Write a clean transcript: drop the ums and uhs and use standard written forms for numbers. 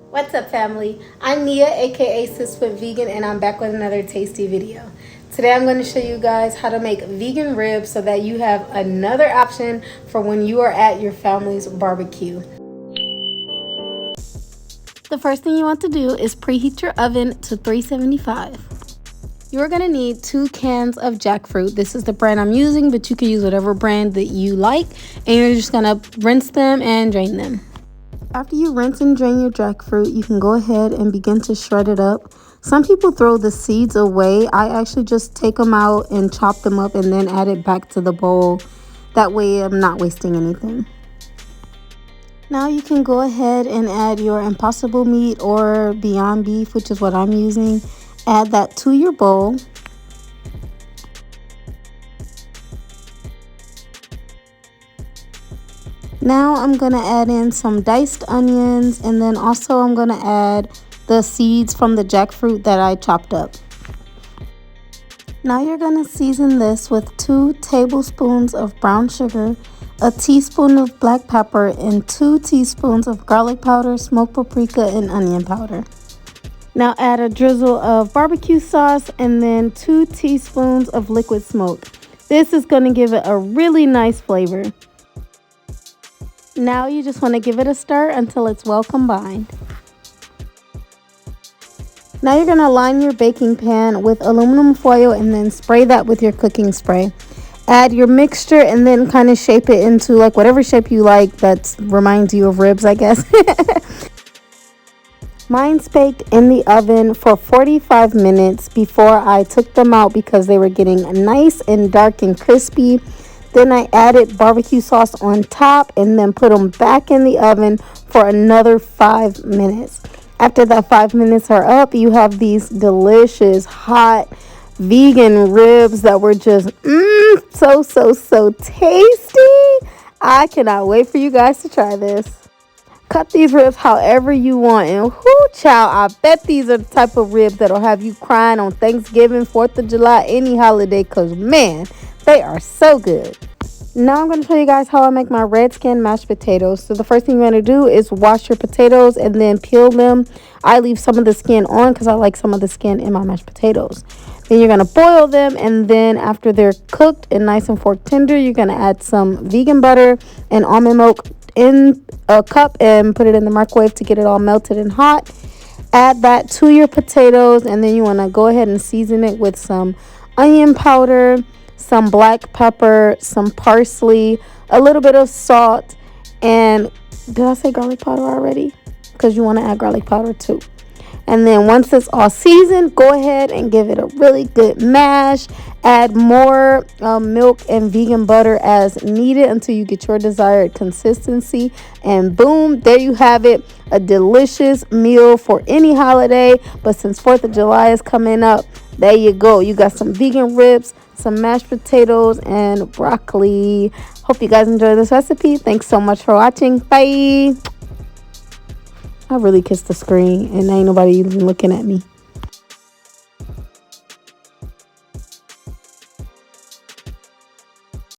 What's up, family? I'm Nia, aka Sis with Vegan, and I'm back with another tasty video. Today I'm going to show you guys how to make vegan ribs so that you have another option for when you are at your family's barbecue. The first thing you want to do is preheat your oven to 375. You're going to need 2 cans of Jackfruit. This is the brand I'm using, but you can use whatever brand that you like. And you're just going to rinse them and drain them. After you rinse and drain your jackfruit, you can go ahead and begin to shred it up. Some people throw the seeds away. I actually just take them out and chop them up and then add it back to the bowl. That way I'm not wasting anything. Now you can go ahead and add your Impossible meat or Beyond Beef, which is what I'm using. Add that to your bowl. Now I'm going to add in some diced onions, and then also I'm going to add the seeds from the jackfruit that I chopped up. Now you're going to season this with 2 tablespoons of brown sugar, a teaspoon of black pepper, and 2 teaspoons of garlic powder, smoked paprika, and onion powder. Now add a drizzle of barbecue sauce and then 2 teaspoons of liquid smoke. This is going to give it a really nice flavor. Now you just want to give it a stir until it's well combined. Now you're going to line your baking pan with aluminum foil and then spray that with your cooking spray. Add your mixture and then kind of shape it into like whatever shape you like that reminds you of ribs, I guess. Mine's baked in the oven for 45 minutes before I took them out because they were getting nice and dark and crispy. Then I added barbecue sauce on top and then put them back in the oven for another 5 minutes. After that 5 minutes are up, you have these delicious hot vegan ribs that were just so tasty. I cannot wait for you guys to try this. Cut these ribs however you want, and whoo child, I bet these are the type of ribs that'll have you crying on Thanksgiving, 4th of July, any holiday, because man, they are so good. Now I'm going to show you guys how I make my red skin mashed potatoes. So the first thing you're going to do is wash your potatoes and then peel them. I leave some of the skin on because I like some of the skin in my mashed potatoes. Then you're going to boil them, and then after they're cooked and nice and fork tender, you're going to add some vegan butter and almond milk in a cup and put it in the microwave to get it all melted and hot. Add that to your potatoes, and then you want to go ahead and season it with some onion powder, some black pepper, some parsley, a little bit of salt, and did I say garlic powder already? Because you want to add garlic powder too. And then once it's all seasoned, go ahead and give it a really good mash. Add more milk and vegan butter as needed until you get your desired consistency. And boom, there you have it. A delicious meal for any holiday. But since 4th of July is coming up, there you go. You got some vegan ribs, some mashed potatoes, and broccoli. Hope you guys enjoy this recipe. Thanks so much for watching. Bye. I really kissed the screen and ain't nobody even looking at me.